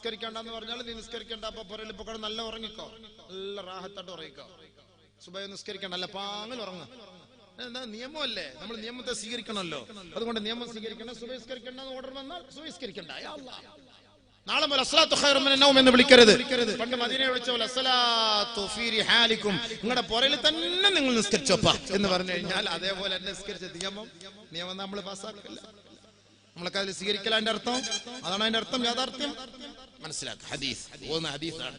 നിസ്കരിക്കണ്ടെന്ന് പറഞ്ഞാൽ നീ നിസ്കരിക്കണ്ട, അപ്പൊ പുറയിൽ ഇപ്പൊ നല്ല ഉറങ്ങിക്കോ, നല്ല റാഹത്തായിട്ട് ഉറങ്ങിക്കോ. സുബഹി നിസ്കരിക്കണ്ട, അല്ല പാങ്ങൽ ഉറങ്ങ. എന്താ നിയമമല്ലേ, നമ്മൾ നിയമത്തെ സ്വീകരിക്കണമല്ലോ. അതുകൊണ്ട് നിയമം സ്വീകരിക്കണം. സുബഹി നിസ്കരിക്കണ്ട ഓർഡർ വന്നാൽ സുബഹി നിസ്കരിക്കണ്ട. നാളെ മുതൽ അസ്സലാത്തു ഖൈറും മിനൻ നൗം എന്ന് വിളിക്കരുത്. പണ്ട് മദീനയെ വിളിച്ച പോലെ അസ്സലാത്തു ഫീ റിഹാലിക്കും, നിങ്ങളുടെ പുറയിൽ തന്നെ നിങ്ങൾ നിസ്കരിച്ചോപ്പാ എന്ന് പറഞ്ഞു കഴിഞ്ഞാൽ അതേപോലെ തന്നെ നിസ്കരിച്ച നിയമം നമ്മൾ പാസ്സാക്കില്ല. നമ്മളൊക്കെ അതിൽ സ്വീകരിക്കല. അതിന്റെ അർത്ഥം അതാണ്, അതിന്റെ അർത്ഥം യാഥാർത്ഥ്യം മനസ്സിലാക്കുക. ഹദീസ് ഹദീസാണ്.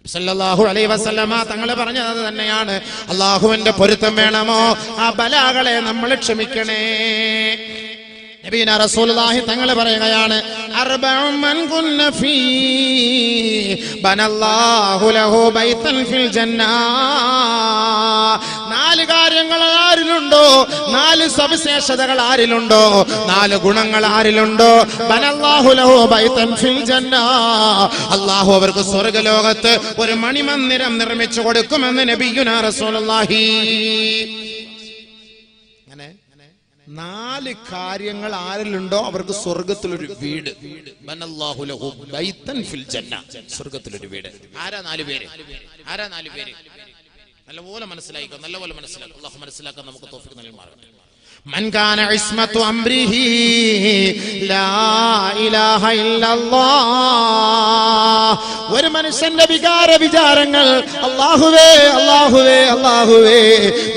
സല്ലല്ലാഹു അലൈഹി വസല്ലമ തങ്ങൾ പറഞ്ഞത് അത് തന്നെയാണ്. അല്ലാഹുവിന്റെ പൊരുത്തം വേണമോ, ആ ബലാകളെ നമ്മൾ ക്ഷമിക്കണേ. നബീന റസൂലുള്ളാഹി തങ്ങൾ പറയുകയാണ്, അർബഉ മൻ കുന്ന ഫീ ബനല്ലാഹു ലഹു ബൈതൻ ഫിൽ ജന്ന. 4 കാര്യങ്ങൾ ആരിലുണ്ടോ, 4 സവിശേഷതകൾ ആരിലുണ്ടോ, 4 ഗുണങ്ങൾ ആരിലുണ്ടോ, ബനല്ലാഹു ലഹു ബൈതൻ ഫിൽ ജന്ന, അല്ലാഹു അവർക്ക് സ്വർഗ്ഗലോകത്ത് ഒരു മണിമന്ദിരം നിർമ്മിച്ചു കൊടുക്കുമെന്ന് നബിയുനാ റസൂലുള്ളാഹി. 4 കാര്യങ്ങൾ ആരിലുണ്ടോ അവർക്ക് സ്വർഗത്തിലൊരു വീട്. ബനല്ലാഹു ലഹു ബൈതൻ ഫിൽ ജന്ന, സ്വർഗത്തിലൊരു വീട്. ആരാ 4 പേര്? ആരാ 4 പേര്? നല്ലപോലെ മനസ്സിലായിക്കോ, നല്ലപോലെ മനസ്സിലാക്കും. അല്ലാഹു മനസ്സിലാക്കാൻ നമുക്ക് തൗഫീഖ് നൽകുമാറാകട്ടെ. മൻ കാന ഇസ്മത്തു അംരിഹി ലാ ഇലാഹ ഇല്ലല്ലാഹ്. ഒരു മനുഷ്യന്റെ വിചാരങ്ങൾ അല്ലാഹുവേ അല്ലാഹുവേ അല്ലാഹുവേ,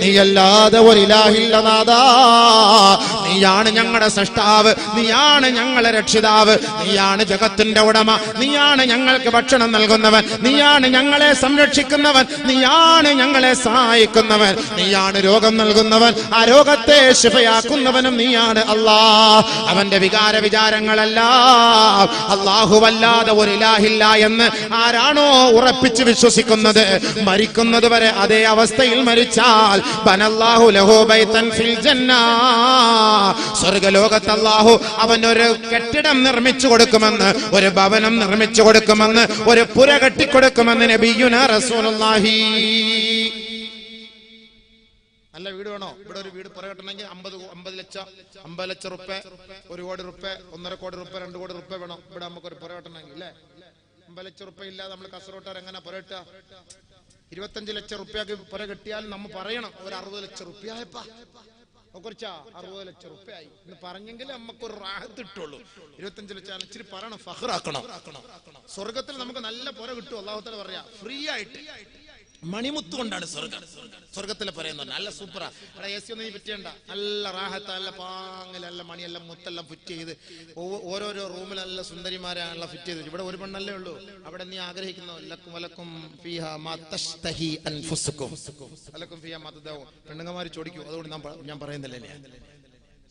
നീയല്ലാതെ ഒരു ഇലാഹില്ല നാഥാ, നീയാണ് ഞങ്ങളുടെ സൃഷ്ടാവ്, നീയാണ് ഞങ്ങളുടെ രക്ഷിതാവ്, നീയാണ് ജഗത്തിന്റെ ഉടമ, നീയാണ് ഞങ്ങൾക്ക് ഭക്ഷണം നൽകുന്നവൻ, നീയാണ് ഞങ്ങളെ സംരക്ഷിക്കുന്നവൻ, നീയാണ് ഞങ്ങളെ സഹായിക്കുന്നവൻ, നീയാണ് രോഗം നൽകുന്നവൻ, ആ രോഗത്തെ ശിഫയാക്കുന്നവനും നീയാണ് അല്ലാഹ്. അവന്റെ വിചാരങ്ങളെല്ലാം അല്ലാഹുവല്ലാതെ ഒരു ഇലാഹില്ല എന്ന് ആരാണോ ഉറപ്പിച്ച് വിശ്വസിക്കുന്നത്, മരിക്കുന്നത് വരെ അതേ അവസ്ഥയിൽ മരിച്ചാൽ ബനല്ലാഹു ലഹു ബൈതൻ ഫിൽ ജന്ന, സ്വർഗ്ഗലോകത്ത് അല്ലാഹു അവനൊരു കെട്ടിടം നിർമ്മിച്ചു കൊടുക്കുമെന്ന്, ഒരു ഭവനം നിർമ്മിച്ചു കൊടുക്കുമെന്ന്, ഒരു പുര കെട്ടിക്കൊടുക്കുമെന്ന് നബിയുനാ റസൂലുള്ളാഹി. നല്ല വീട് വേണോ? ഇവിടെ ഒരു വീട് പുര കെട്ടണമെങ്കിൽ 50 ലക്ഷം റുപ്യ, 1 കോടി റുപ്യ, 1.5 കോടി റുപ്യ, 2 കോടി റുപ്യ വേണം. ഇവിടെ നമുക്ക് ഒരു പുര കെട്ടണമെങ്കിൽ അല്ലേ? 50 ലക്ഷം റുപ്യ ഇല്ലാതെ നമ്മൾ കസറോട്ടാർ എങ്ങനെ പുര കെട്ടുക? 25 ലക്ഷം റുപ്യക്ക് പുര കെട്ടിയാൽ നമ്മൾ പറയണം ഒരു 60 ലക്ഷം റുപ്യ ആയപ്പാ, കുറച്ചാ 60 ലക്ഷം റുപ്യ ആയി എന്ന് പറഞ്ഞെങ്കിൽ നമുക്കൊരു റാഹത്ത് കിട്ടുള്ളൂ. 25 ലക്ഷം ഇച്ചിരി പറയണം, ഫഖ്റാക്കണം. സ്വർഗത്തിൽ നമുക്ക് നല്ല പുര കിട്ടും. അല്ലാഹു തആല പറയാ ഫ്രീ ആയിട്ട്, മണിമുത്ത് കൊണ്ടാണ് സ്വർഗത്തിലെ പറയുന്നത്. നല്ല സൂപ്പറാ. അവിടെ എ സി ഒന്നും പറ്റിയണ്ട, നല്ല റാഹത്ത്, നല്ല പാങ്ങൽ, നല്ല മണിയെല്ലാം മുത്തെല്ലാം ഫിറ്റ് ചെയ്ത് ഓരോരോ റൂമിൽ നല്ല സുന്ദരിമാരാണല്ലോ ഫിറ്റ് ചെയ്ത്. ഇവിടെ ഒരു പെണ്ണല്ലേ ഉള്ളൂ. അവിടെ നീ ആഗ്രഹിക്കുന്ന പെണ്ണുങ്ങന്മാർ ചോദിക്കൂ. അതുകൊണ്ട് ഞാൻ പറയുന്നില്ലേ,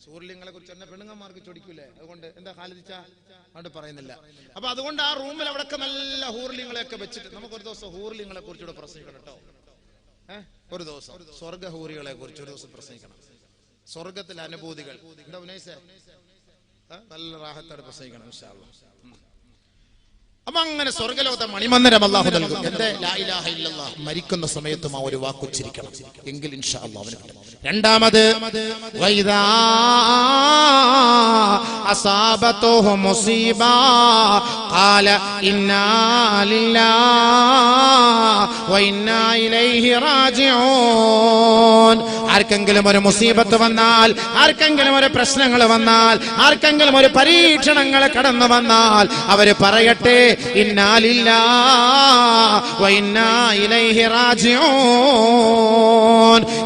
സൂര്യലിങ്ങളെ കുറിച്ച് തന്നെ പെണ്ണുങ്ങന്മാർക്ക് ചോദിക്കൂലേ? അതുകൊണ്ട് എന്താ ഖാലിദിച്ച അതുകൊണ്ട് പറയുന്നില്ല. അപ്പൊ അതുകൊണ്ട് ആ റൂമിൽ അവിടെയൊക്കെ നല്ല ഹൂർലിങ്ങളെയൊക്കെ വെച്ചിട്ട് നമുക്കൊരു ദിവസം ഹൂർലിങ്ങളെ കുറിച്ചുകൂടെ പ്രസംഗിക്കണം കേട്ടോ. ഒരു ദിവസം സ്വർഗ ഹൂറികളെ കുറിച്ച് ഒരു ദിവസം പ്രസംഗിക്കണം. സ്വർഗത്തിലെ അനുഭൂതികൾ എന്താ ഉന്നയിച്ചേ? നല്ല റാഹത്തോടെ പ്രസംഗിക്കണം ഇൻഷാ അല്ലാഹ്. അപ്പൊ അങ്ങനെ സ്വർഗ്ഗലോകത്തെ മണിമന്ദിരം അല്ലാഹു നൽകും. എന്റെ ലാ ഇലാഹ ഇല്ലല്ലാഹ് മരിക്കുന്ന സമയത്തും ആ ഒരു വാക്കുച്ചരിക്കണം, എങ്കിൽ ഇൻഷാ അല്ലാഹ് അവന് കിട്ടും. രണ്ടാമത് വൈദാ അസാബതുഹു മുസീബ ഖാല ഇന്നാ ലില്ലാഹി വ ഇന്നാ ഇലൈഹി റാജിഊൻ. ആർക്കെങ്കിലും ഒരു മുസീബത്ത് വന്നാൽ, ആർക്കെങ്കിലും ഒരു പ്രശ്നങ്ങൾ വന്നാൽ, ആർക്കെങ്കിലും ഒരു പരീക്ഷണങ്ങൾ കടന്നു വന്നാൽ അവര് പറയട്ടെ ഇന്നാ ലില്ലാഹി വ ഇന്നാ ഇലൈഹി റാജിഊൻ.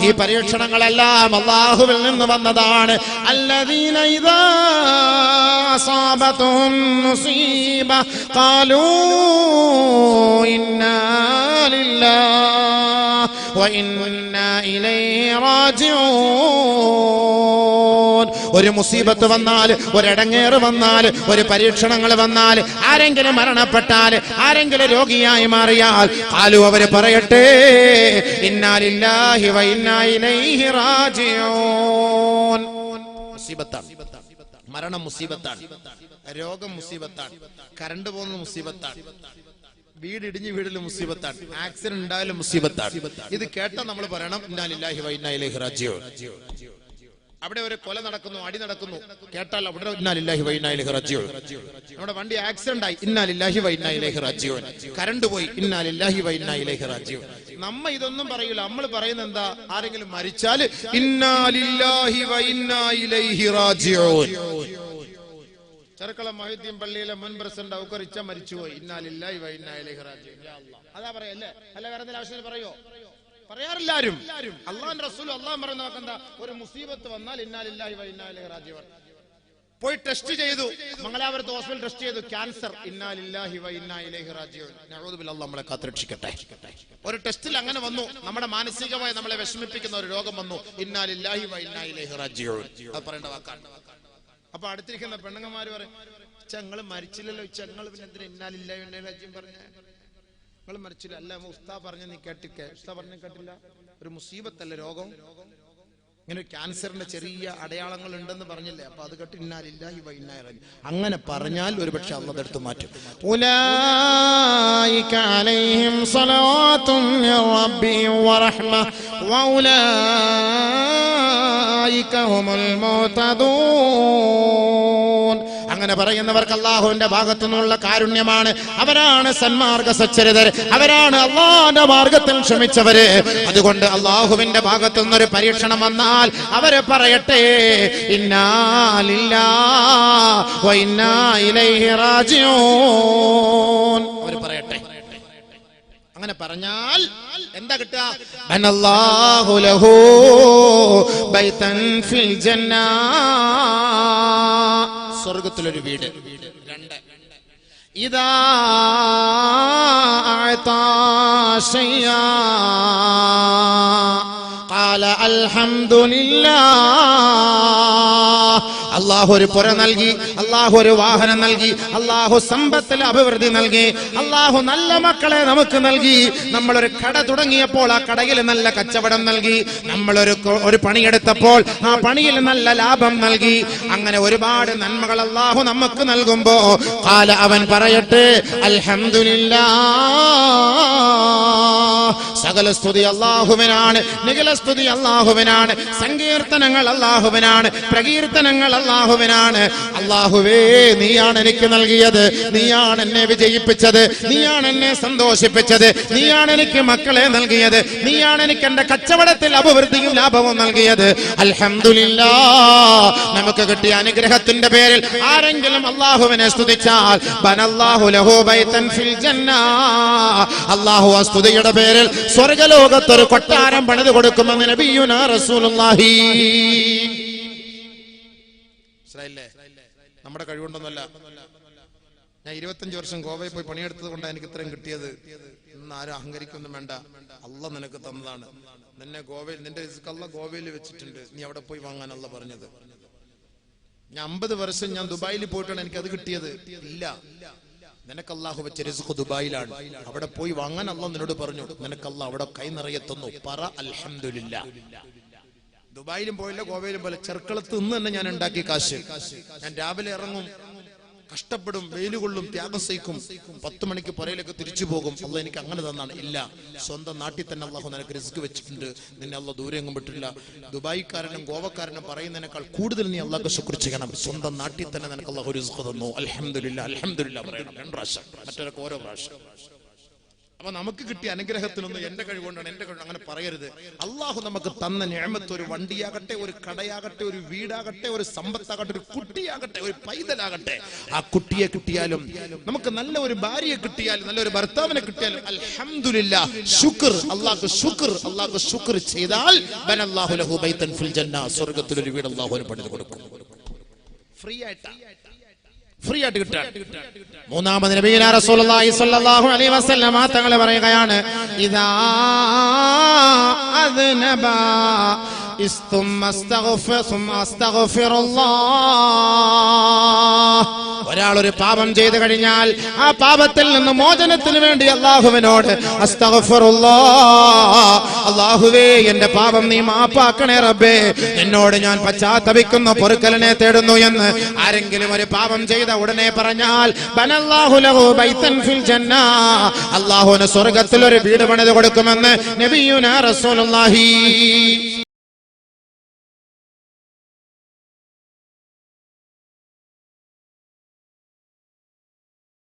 ഈ പരീക്ഷണങ്ങളെല്ലാം അല്ലാഹുവിൽ നിന്ന് വന്നതാണ്. അല്ലദീന ഇദാ അസാബതുഹും മുസീബ ഖാലൂ ഇന്നാ ലില്ലാഹി വ ഇന്നാ ഇലൈഹി റാജിഊൻ. ഒരു മുസീബത്ത് വന്നാൽ, ഒരിടങ്ങേറ് വന്നാൽ, ഒരു പരീക്ഷണങ്ങൾ വന്നാൽ, ആരെങ്കിലും മരണപ്പെട്ടാൽ, ആരെങ്കിലും രോഗിയായി മാറിയാൽ ഖാലു അവര് പറയട്ടെ ഇന്നാ ലില്ലാഹി വ ഇന്നാ ഇലൈഹി റാജിഊൻ. മുസീബത്താണ്, മരണം മുസീബത്താണ്, രോഗം മുസീബത്താണ്, കറണ്ട് പോകുന്ന മുസീബത്താണ്, വീട് ഇടിഞ്ഞ് വീടിലും മുസീബത്താണ്, ആക്സിഡന്റ് ഉണ്ടായാലും മുസീബത്താണ്. ഇത് കേട്ടാൽ നമ്മൾ പറയണം ഇന്നാ ലില്ലാഹി വ ഇന്നാ ഇലൈഹി റാജിഊൻ. അവിടെ ഒരു കൊല നടക്കുന്നു, അടി നടക്കുന്നു, കേട്ടാൽ അവിടെ ഇന്നാ ലില്ലാഹി വ ഇന്നാ ഇലൈഹി റാജിഊൻ. നമ്മുടെ വണ്ടി ആക്സിഡന്റ് ആയി, ഇന്നാ ലില്ലാഹി വ ഇന്നാ ഇലൈഹി റാജിഊൻ. കറണ്ട് പോയി, ഇന്നാ ലില്ലാഹി വ ഇന്നാ ഇലൈഹി റാജിഊൻ. നമ്മ ഇതൊന്നും പറയൂല. നമ്മൾ പറയുന്നത് എന്താ? ആരെങ്കിലും മരിച്ചാൽ ഇന്നാ ലില്ലാഹി വ ഇന്നാ ഇലൈഹി റാജിഊൻ. ചെറുക്കളം മൊഹീദ്ദീൻ പള്ളിയിലെ മുൻ പ്രസിഡന്റ് ഔക്കറിച്ച മരിച്ചുപോയി, ഇന്നാ ലില്ലാഹി വ ഇന്നാ ഇലൈഹി റാജിഊൻ. യാ അല്ലാഹ്. അതാ പറയല്ലേ? അല്ല വേറെ എന്തെങ്കിലും ആവശ്യം പറയോ? പറയാറില്ലാരും. അള്ളാഹുവിന്റെ റസൂൽ അള്ളാഹു പറയുന്ന എന്താ? ഒരു മുസീബത്ത് വന്നാൽ ഇന്നാ ലില്ലാഹി വ ഇന്നാ ഇലൈഹി റാജിഊൻ. പോയി ടെസ്റ്റ് ചെയ്തു, മംഗലാപുരത്ത് ഹോസ്പിറ്റൽ ടെസ്റ്റ് ചെയ്തു, ക്യാൻസർ, ഇന്നാ ലില്ലാഹി വ ഇന്നാ ഇലൈഹി റാജിഊൻ. നഊദു ബില്ലാഹ്, നമ്മളെ കാത്തുരക്ഷിക്കട്ടെ. ഒരു ടെസ്റ്റിൽ അങ്ങനെ വന്നു, നമ്മുടെ മാനസികമായി നമ്മളെ വിഷമിപ്പിക്കുന്ന ഒരു രോഗം വന്നു, ഇന്നാ ലില്ലാഹി വ ഇന്നാ ഇലൈഹി റാജിഊൻ. അത് പറയേണ്ട വാക്കാണ്. അപ്പൊ അടുത്തിരിക്കുന്ന പെണ്ണുങ്ങന്മാര് പറയും, ഞങ്ങൾ മരിച്ചില്ലല്ലോ, ഞങ്ങൾ പിന്നെ എന്തിനാ ഇന്നാ ലില്ലാഹി വ ഇന്നാ ഇലൈഹി റാജിഊൻ പറഞ്ഞ? നിങ്ങൾ മരിച്ചില്ല. അല്ല, ഉസ്താദ് പറഞ്ഞ നീ കേട്ടിക്കെ. ഉസ്താദ് പറഞ്ഞ കേട്ടില്ല. ഒരു മുസീബത്തല്ലേ രോഗം? ഇങ്ങനെ ക്യാൻസറിന്റെ ചെറിയ അടയാളങ്ങൾ ഉണ്ടെന്ന് പറഞ്ഞില്ലേ? അപ്പൊ അത് കേട്ട് ഇന്നാ ലില്ലാഹി വ ഇന്നാ ഇലൈഹി. അങ്ങനെ പറഞ്ഞാൽ ഒരു പക്ഷെ അല്ലാഹു അതെടുത്ത് മാറ്റും. ഉലൈക അലൈഹിം സ്വലാത്തും മിർ റബ്ബിഹിം വ റഹ്മ വ ഉലൈക ഹുമുൽ മുഹ്തദൂൻ. അങ്ങനെ പറയുന്നവർക്ക് അല്ലാഹുവിന്റെ ഭാഗത്തു നിന്നുള്ള കാരുണ്യമാണ്. അവരാണ് സന്മാർഗ സച്ചരിതർ, അവരാണ് അല്ലാഹുവിന്റെ മാർഗത്തിൽ ക്ഷമിച്ചവര്. അതുകൊണ്ട് അല്ലാഹുവിന്റെ ഭാഗത്തു നിന്നൊരു പരീക്ഷണം വന്നാൽ അവര് പറയട്ടെ, ഇന്നാ ലില്ലാഹി വ ഇന്നാ ഇലൈഹി റാജിഊൻ. അവര് പറയട്ടെ. അങ്ങനെ പറഞ്ഞാൽ എന്താ കിട്ടുക? ബനല്ലാഹു ലഹു ബൈതൻ ഫിൽ ജന്ന, സ്വർഗ്ഗത്തിലൊരു വീട്. രണ്ട്, ഇദാ അഅതാ ശൈആ ഖാല അൽഹംദുലില്ലാഹ്. അല്ലാഹു ഒരു പുര നൽകി, അല്ലാഹു ഒരു വാഹനം നൽകി, അല്ലാഹു സമ്പത്തിൽ അഭിവൃദ്ധി നൽകി, അല്ലാഹു നല്ല മക്കളെ നമുക്ക് നൽകി. നമ്മളൊരു കട തുടങ്ങിയപ്പോൾ ആ കടയിൽ നല്ല കച്ചവടം നൽകി. നമ്മളൊരു പണിയെടുത്തപ്പോൾ ആ പണിയിൽ നല്ല ലാഭം നൽകി. അങ്ങനെ ഒരുപാട് നന്മകൾ അല്ലാഹു നമുക്ക് നൽകുമ്പോ ഖാല, അവൻ പറയട്ടെ അൽഹംദുലില്ലാഹ്. സകല സ്തുതി അല്ലാഹുവിനാണ്, നിഖില സ്തുതി അല്ലാഹുവിനാണ്, സങ്കീർത്തനങ്ങൾ അല്ലാഹുവിനാണ്, പ്രകീർത്തനങ്ങൾ അല്ലാഹുവിനാണ്. അല്ലാഹുവേ, നീയാണ് എനിക്ക് നൽകിയത്, നീയാണ് എന്നെ വിജയിപ്പിച്ചത്, നീയാണ് എന്നെ സന്തോഷിപ്പിച്ചത്, നീയാണ് എനിക്ക് മക്കളെ നൽകിയത്, നീയാണ് എനിക്ക് എന്റെ കച്ചവടത്തിൽ അഭിവൃദ്ധിയും ലാഭവും നൽകിയത്. അൽഹംദുലില്ലാഹ്. നമുക്ക് കിട്ടിയ അനുഗ്രഹത്തിന്റെ പേരിൽ ആരെങ്കിലും അല്ലാഹുവിനെ സ്തുതിച്ചാൽ ബനല്ലാഹു ലഹു ബൈതൻ ഫിൽ ജന്ന, അല്ലാഹു ആ സ്തുതിയുടെ പേരിൽ സ്വർഗ്ഗലോകത്തൊരു കൊട്ടാരം പണിത് കൊടുക്കുമെന്ന് നബിയുനാ റസൂലുള്ളാഹി. നമ്മുടെ കഴിവുണ്ടൊന്നല്ല. ഞാൻ 25 വർഷം ഗോവയിൽ പോയി പണിയെടുത്തത് കൊണ്ടാണ് എനിക്ക് ഇത്രയും കിട്ടിയത്. ഇന്ന് ആരും അഹങ്കരിക്കൊന്നും വേണ്ട. അല്ലാഹ് നിനക്ക് തന്നതാണ്. നിന്നെ ഗോവയിൽ, നിന്റെ റിസ്ക് അല്ലാഹ് ഗോവയിൽ വെച്ചിട്ടുണ്ട്, നീ അവിടെ പോയി വാങ്ങാൻ അല്ലാഹ് പറഞ്ഞത്. ഞാൻ 50 വർഷം ഞാൻ ദുബായിൽ പോയിട്ടാണ് എനിക്ക് അത് കിട്ടിയത്. ഇല്ല, നിനക്ക് അല്ലാഹു വെച്ച റിസ്ക് ദുബായിലാണ്. അവിടെ പോയി വാങ്ങാൻ അല്ലാഹ് നിന്നോട് പറഞ്ഞു. നിനക്ക് അല്ലാഹ് അവിടെ കൈ നിറയെ തന്നു. പറ അൽഹംദുലില്ലാഹ്. ദുബായിലും പോയില്ല, ഗോവയിലും പോലെ ചെറുക്കളത്ത് നിന്ന് തന്നെ ഞാൻ ഉണ്ടാക്കി കാശ്. ഞാൻ രാവിലെ ഇറങ്ങും, കഷ്ടപ്പെടും, വെയിലുകൊള്ളും, ത്യാഗം സഹിക്കും, 10 മണിക്ക് പുറയിലേക്ക് തിരിച്ചു പോകും. അല്ലാഹ് എനിക്ക് അങ്ങനെ തന്നാണ്. ഇല്ല, സ്വന്തം നാട്ടിൽ തന്നെ അല്ലാഹു നിനക്ക് റിസ്ക് വെച്ചിട്ടുണ്ട്. നിന്നെ അല്ലാഹ് ദൂരെ എങ്ങും വിട്ടില്ല. ദുബായിക്കാരനും ഗോവക്കാരനും പറയുന്നതിനേക്കാൾ കൂടുതൽ നീ അല്ലാഹുക്ക് ശുക്ർ ചെയ്യണം. സ്വന്തം നാട്ടിൽ തന്നെ നിനക്ക് അല്ലാഹു റിസ്ക് തന്നു. അൽഹംദുലില്ലാഹ്, അൽഹംദുലില്ലാഹ് പറയണം 2 പ്രാവശ്യം, മറ്റൊരൊക്കെ ഓരോ പ്രാവശ്യം. അപ്പൊ നമുക്ക് കിട്ടിയ അനുഗ്രഹത്തിനൊന്നും എന്റെ കഴിവുകൊണ്ടാണ്, എന്റെ കഴിവ് അങ്ങനെ പറയരുത്. അള്ളാഹു നമുക്ക് തന്ന നിഅമത്ത്, ഒരു വണ്ടിയാകട്ടെ, ഒരു കടയാകട്ടെ, ഒരു വീടാകട്ടെ, ഒരു സമ്പത്താകട്ടെ, ഒരു കുട്ടിയാകട്ടെ, ഒരു പൈതലാകട്ടെ, ആ കുട്ടിയെ കിട്ടിയാലും നമുക്ക് നല്ല ഒരു ഭാര്യയെ കിട്ടിയാലും നല്ലൊരു ഭർത്താവിനെ കിട്ടിയാലും അൽഹംദുലില്ലാഹ്, ശുക്ർ, അല്ലാഹുക്ക് ശുക്ർ, അല്ലാഹുക്ക് ശുക്ർ ചെയ്താൽ ബനല്ലാഹു ലഹു ബൈതൻ ഫിൽ ജന്ന, സ്വർഗ്ഗത്തിലൊരു വീട് അല്ലാഹു പണിത് കൊടുക്കും. ഫ്രീ ആയിട്ട് കിട്ടാൻ. മൂന്നാമത് നബിയുനാ റസൂലുള്ളാഹി സ്വല്ലല്ലാഹു അലൈഹി വസല്ലം തങ്ങൾ പറയുകയാണ്, ഇദാ അദ്നബ ഒരാൾ ഒരു പാപം ചെയ്തു കഴിഞ്ഞാൽ ആ പാപത്തിൽ നിന്ന് മോചനത്തിന് വേണ്ടി അല്ലാഹുവിനോട് അസ്തഗ്ഫിറുല്ലാഹ്, അല്ലാഹുവേ എന്റെ പാപം നീ മാപ്പാക്കണേ റബ്ബേ, എന്നോട് ഞാൻ പശ്ചാത്തപിക്കുന്നു, പൊറുക്കലിനെ തേടുന്നു എന്ന് ആരെങ്കിലും ഒരു പാപം ചെയ്ത ഉടനെ പറഞ്ഞാൽ ബനല്ലാഹു ലഹു ബൈതൻ ഫിൽ ജന്ന, അല്ലാഹുവിന് സ്വർഗ്ഗത്തിൽ ഒരു വീട് പണിത് കൊടുക്കുമെന്ന് നബിയുനാ റസൂലുള്ളാഹി.